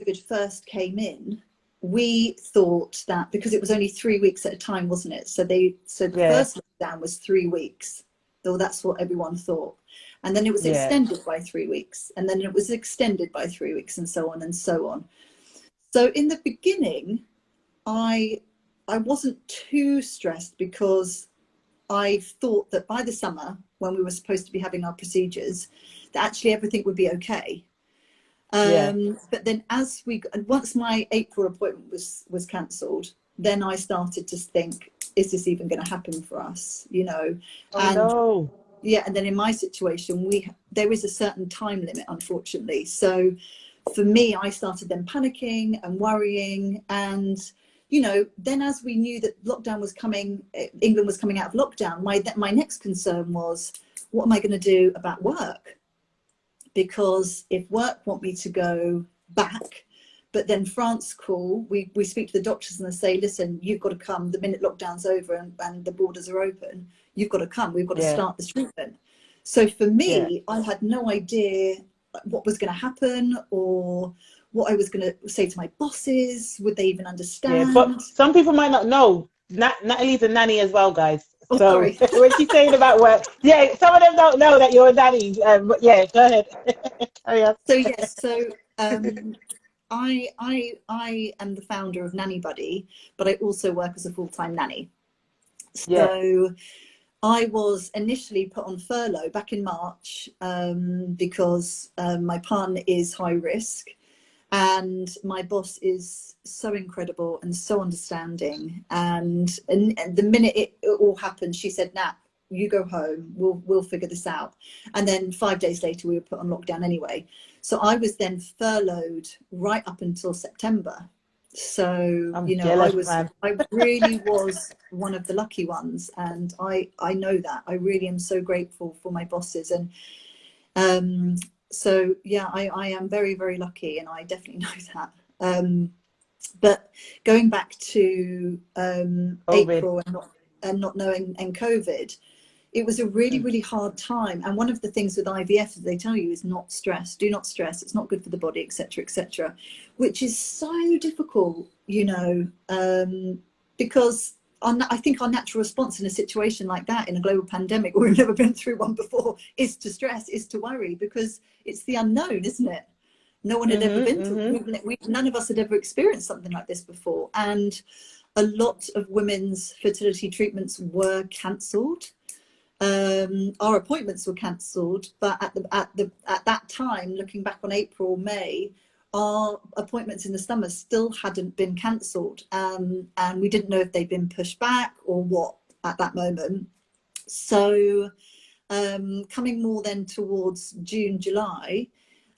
COVID first came in, we thought that because it was only 3 weeks at a time, wasn't it? So the first lockdown was 3 weeks, though that's what everyone thought. And then it was extended by 3 weeks, and then it was extended by 3 weeks, and so on and so on. So in the beginning, I wasn't too stressed because I thought that by the summer, when we were supposed to be having our procedures, that actually everything would be okay. But then once my April appointment was cancelled, then I started to think, is this even going to happen for us? You know, and then in my situation, there is a certain time limit, unfortunately. So for me, I started then panicking and worrying, and you know, then as we knew that lockdown was coming, England was coming out of lockdown, my next concern was, what am I going to do about work? Because if work want me to go back, but then France call, we speak to the doctors and they say, listen, you've got to come the minute lockdown's over and the borders are open, you've got to come, we've got to start this treatment. So for me, I had no idea what was going to happen or what I was going to say to my bosses. Would they even understand? Yeah, but some people might not know. Natalie's a nanny as well, guys. Oh, so sorry. When she's saying about work, some of them don't know that you're a nanny. But yeah, go ahead. So yes, I am the founder of Nanny Buddy, but I also work as a full-time nanny. So I was initially put on furlough back in March because my partner is high risk. And my boss is so incredible and so understanding. And the minute it all happened, she said, Nat, you go home, we'll figure this out. And then 5 days later, we were put on lockdown anyway. So I was then furloughed right up until September. So, I'm you know, jealous, I really was one of the lucky ones. And I know that. I really am so grateful for my bosses. And so yeah, I am very, very lucky, and I definitely know that. But going back to April and not knowing and COVID, it was a really, really hard time. And one of the things with IVF that they tell you is not stress, do not stress, it's not good for the body, etc., which is so difficult, you know, because I think our natural response in a situation like that, in a global pandemic, or we've never been through one before, is to stress, is to worry, because it's the unknown, isn't it? No one had ever been through, none of us had ever experienced something like this before. And a lot of women's fertility treatments were cancelled. Our appointments were cancelled, but at that time, looking back on April, May, our appointments in the summer still hadn't been cancelled, and we didn't know if they'd been pushed back or what at that moment. So coming more then towards June, July,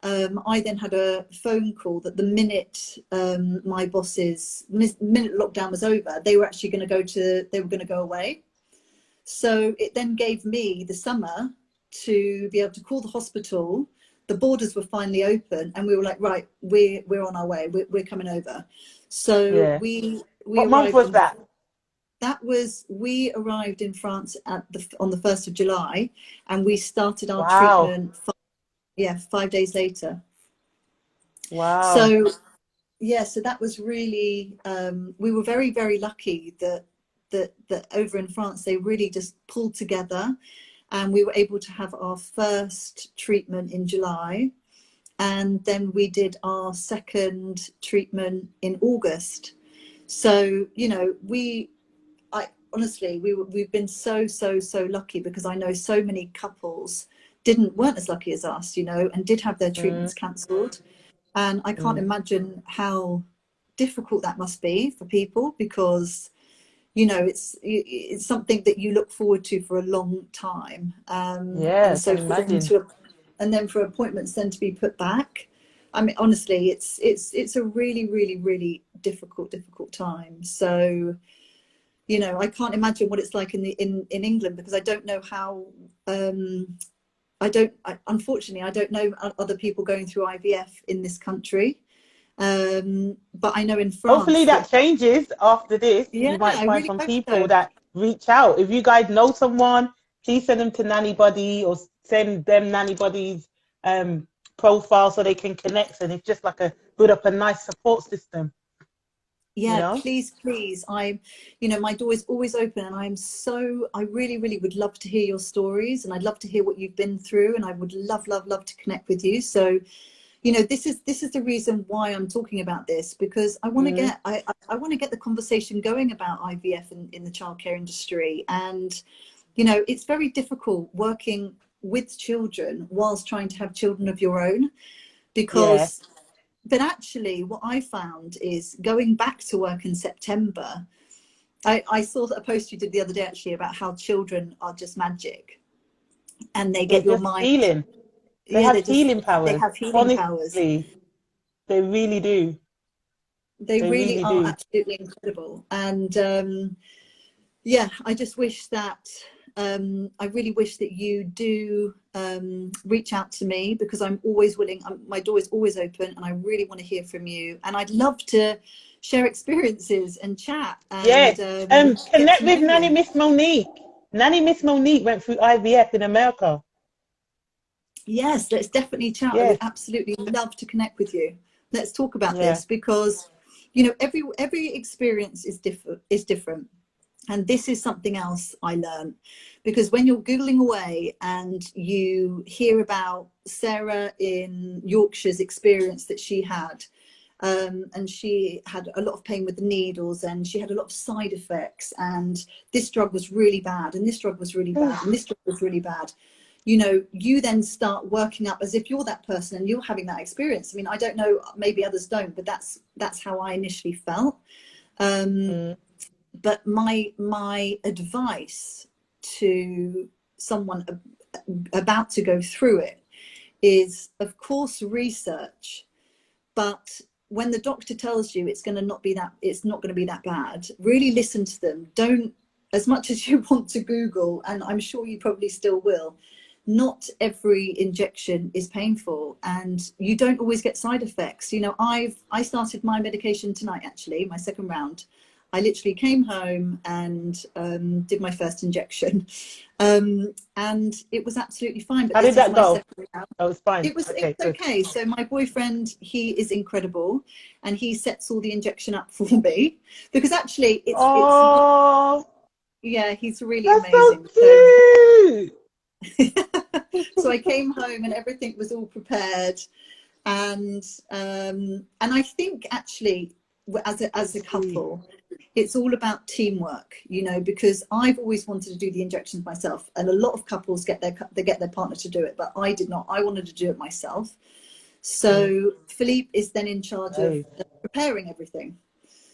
I then had a phone call that the minute my bosses, minute lockdown was over, they were actually going to go away. So it then gave me the summer to be able to call the hospital. The borders were finally open, and we were like, right, we're on our way. We're coming over. So we What month was that? We arrived in France on the 1st of July, and we started our treatment 5 days later. Wow. So so that was really we were very, very lucky that over in France they really just pulled together, and we were able to have our first treatment in July, and then we did our second treatment in August. So, you know, honestly, we've been so lucky, because I know so many couples weren't as lucky as us, you know, and did have their treatments cancelled. And I can't imagine how difficult that must be for people, because, you know, it's something that you look forward to for a long time. And so and then for appointments then to be put back, I mean, honestly, it's a really, really, really difficult time. So, you know, I can't imagine what it's like in England, because I don't know how. Unfortunately, I don't know other people going through IVF in this country. But I know in France. Hopefully that changes after this. Yeah, you might find really some hope people so. that reach out. If you guys know someone, please send them to Nanny Buddy, or send them Nanny Buddy's profile so they can connect, and it's just like a build up a nice support system, you Yeah, know? please, please. My door is always open, and I really, really would love to hear your stories, and I'd love to hear what you've been through, and I would love, love, love to connect with you. So, this is the reason why I'm talking about this, because I want to Mm. get, I want to get the conversation going about IVF in the childcare industry. And, it's very difficult working with children whilst trying to have children of your own, Yeah, because but actually what I found is going back to work in September, I saw a post you did the other day actually about how children are just magic, and they they're get your just mind. healing. They Yeah, have healing they powers. have healing powers. Honestly, they really do. They They really really are do. absolutely incredible. And yeah, I just wish that I really wish that you do reach out to me, because I'm always willing. My door is always open, and I really want to hear from you. And I'd love to share experiences and chat Yeah. and get Connect to know with Nanny you. Miss Monique. Nanny Miss Monique went through IVF in America. Yes, let's definitely chat. I would Yes. absolutely love to connect with you. Let's talk about Yeah. this, because every experience is different. And this is something else I learned, because when you're Googling away and you hear about Sarah in Yorkshire's experience that she had, and she had a lot of pain with the needles, and she had a lot of side effects, and this drug was really bad, and this drug was really bad, and this drug was really bad. You then start working up as if you're that person and you're having that experience. I mean, I don't know, maybe others don't, but that's how I initially felt. Mm. But my advice to someone about to go through it is, of course, research. But when the doctor tells you it's not going to be that bad, really listen to them. Don't, as much as you want to Google, and I'm sure you probably still will, not every injection is painful, and you don't always get side effects. I started my medication tonight, actually, my second round. I literally came home and did my first injection, and it was absolutely fine. But How did this is that my go? second round. Oh, it's fine. It was Okay, good. okay. So my boyfriend, he is incredible, and he sets all the injection up for me, because actually it's Oh, yeah, he's really that's so amazing. So cute. so I came home and everything was all prepared, and I think actually as a Sweet. couple, it's all about teamwork, because I've always wanted to do the injections myself, and a lot of couples get their partner to do it, but I did not. I wanted to do it myself. Mm. So Philippe is then in charge of Nice. preparing everything.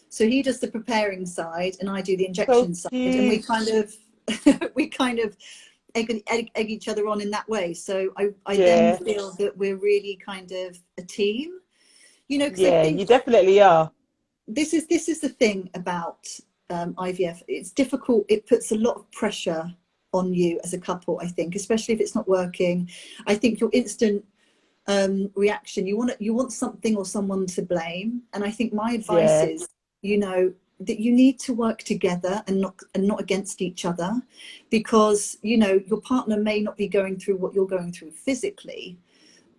So he does the preparing side, and I do the So injection side, and we cute. kind of we kind of egg each other on in that way. So I then Yeah. feel that we're really kind of a team, because I Yeah, think you definitely are. this is the thing about IVF. It's difficult. It puts a lot of pressure on you as a couple, I think, especially if it's not working. I think your instant reaction, you want something or someone to blame. And I think my advice Yeah. is, that you need to work together and not against each other, because your partner may not be going through what you're going through physically,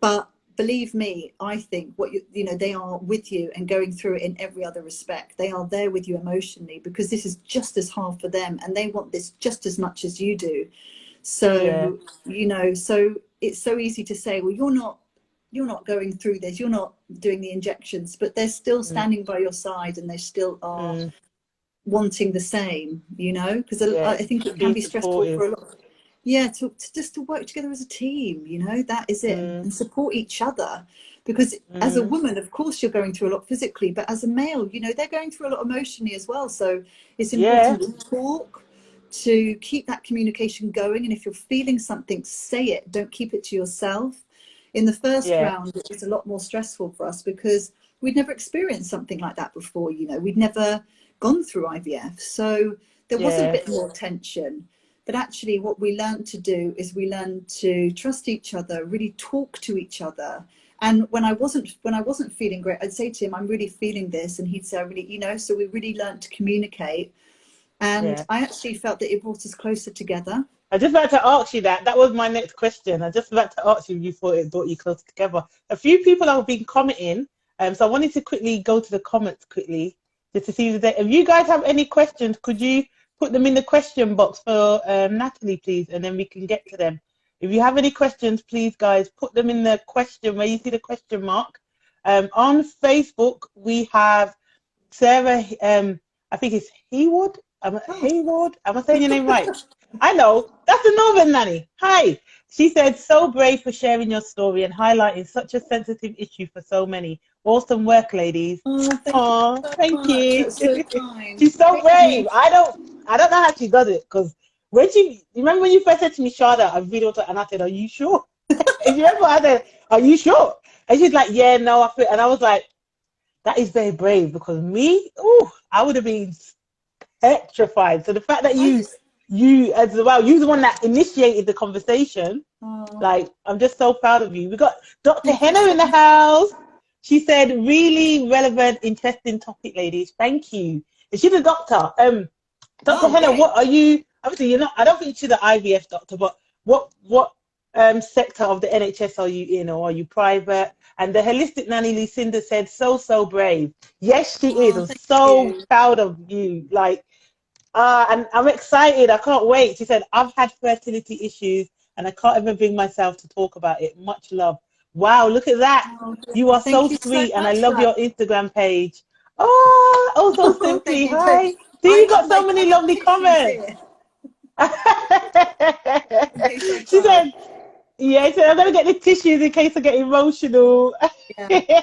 but believe me, I think they are with you and going through it in every other respect. They are there with you emotionally, because this is just as hard for them, and they want this just as much as you do. Yeah. So so it's so easy to say, well, you're not going through this, you're not doing the injections, but they're still Mm. standing by your side, and they still are Mm. wanting the same, because Yeah. I think it can Be be stressful for supportive. a lot. Yeah, to just to work together as a team, that is it, Mm. and support each other. Because as a Mm. woman, of course, you're going through a lot physically, but as a male, they're going through a lot emotionally as well. So it's Yeah. important to talk, to keep that communication going. And if you're feeling something, say it. Don't keep it to yourself. In the first Yeah. round, it was a lot more stressful for us, because we'd never experienced something like that before. We'd never gone through IVF. So there was a Yeah. bit more tension. But actually what we learned to do is we learned to trust each other, really talk to each other. And when I wasn't feeling great, I'd say to him, I'm really feeling this. And he'd say, I really, so we really learned to communicate. And Yeah. I actually felt that it brought us closer together. I just about to ask you that. That was my next question. I just about to ask you if you thought it brought you closer together. A few people have been commenting, so I wanted to quickly go to the comments quickly just to see if you guys have any questions. Could you put them in the question box for Natalie, please, and then we can get to them. If you have any questions, please, guys, put them in the question where you see the question mark. On Facebook, we have Sarah. I think it's Haywood. Haywood. Am I saying your name right? I know. That's a Northern nanny. Hi. She said, so brave for sharing your story and highlighting such a sensitive issue for so many. Awesome work, ladies. Oh, thank you. Thank you. That's so kind. She's so brave. I don't know how she does it, because when you remember when you first said to me, Sharda, I really want to, and I said, are you sure? If you remember, I said, are you sure? And she's like, yeah, no, I feel, and I was like, that is very brave, because me, I would have been petrified. So the fact that you as well, you're the one that initiated the conversation. Like, I'm just so proud of you. We got Dr. Henna in the house. She said, really relevant, interesting topic, ladies. Thank you. Is she the doctor? Dr. Henna, what are you? Obviously, you're not. I don't think she's the IVF doctor, but what sector of the NHS are you in, or are you private? And the holistic nanny Lucinda said, so brave. Yes, she is. I'm so proud of you. Like, and I'm excited. I can't wait. She said, I've had fertility issues and I can't even bring myself to talk about it. Much love. Wow, look at that. You are so sweet, and I love your Instagram page. Oh, so simply. Hi. See, you got so many lovely comments. She said, yeah, so I'm going to get the tissues in case I get emotional. Yeah.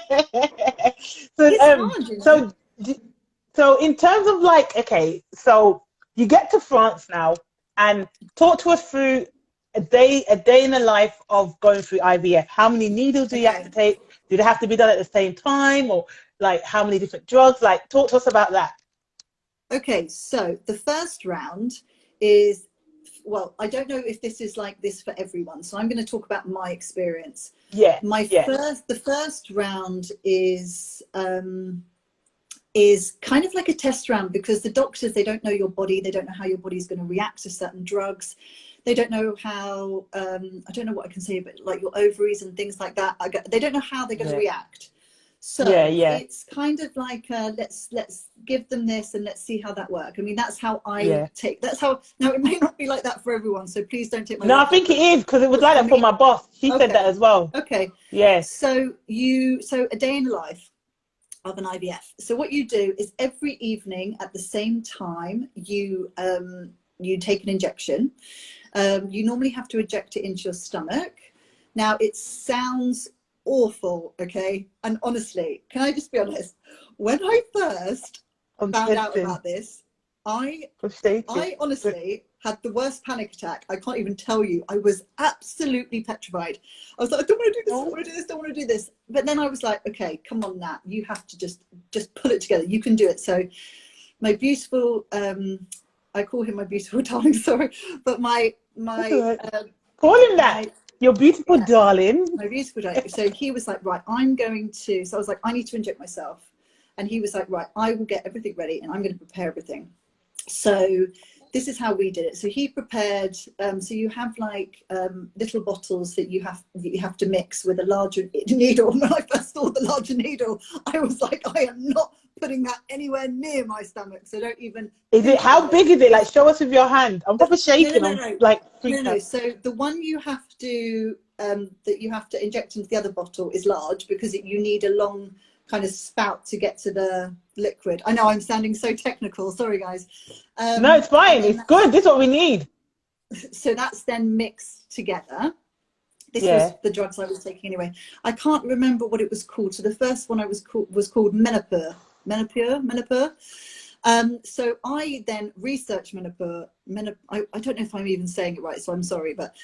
So in terms of like, okay, so you get to France now, and talk to us through a day in the life of going through IVF. How many needles do you have to take? Do they have to be done at the same time, or like how many different drugs? Like, talk to us about that. Okay, so the first round is, well, I don't know if this is like this for everyone, so I'm going to talk about my experience. Yeah. The first round is kind of like a test round, because the doctors, they don't know your body, they don't know how your body is going to react to certain drugs, they don't know how I don't know what I can say, but like your ovaries and things like that, they don't know how they're going to react. So it's kind of like let's give them this and let's see how that works. I mean, that's how I take. That's how. Now, it may not be like that for everyone, so please don't take my. No, I think it is, because it was like that for my boss. She said that as well. Okay. Yes. So a day in the life of an IVF. So what you do is every evening at the same time you take an injection. You normally have to inject it into your stomach. Now, it sounds awful, okay? And honestly, can I just be honest? When I first found out about this, I honestly had the worst panic attack. I can't even tell you. I was absolutely petrified. I was like, I don't want to do this, I don't want to do this, don't want to do this. But then I was like, okay, come on, Nat, you have to just pull it together. You can do it. So my beautiful, I call him my beautiful darling, sorry, but call him that. Your beautiful darling. My beautiful darling. So he was like, right, I'm going to, so I was like, I need to inject myself. And he was like, right, I will get everything ready and I'm going to prepare everything. So this is how we did it. So he prepared, so you have like little bottles that you have to mix with a larger needle. When I first saw the larger needle, I was like, I am not putting that anywhere near my stomach. So don't even. How big is it? Like, show us with your hand. I'm probably shaking. No. So the one you have to that you have to inject into the other bottle is large, because you need a long kind of spout to get to the liquid. I know I'm sounding so technical. Sorry, guys. No, it's fine. It's good. This is what we need. So that's then mixed together. This was the drugs I was taking anyway. I can't remember what it was called. So the first one was called Menopur. So I then researched Menopur. I don't know if I'm even saying it right, so I'm sorry, but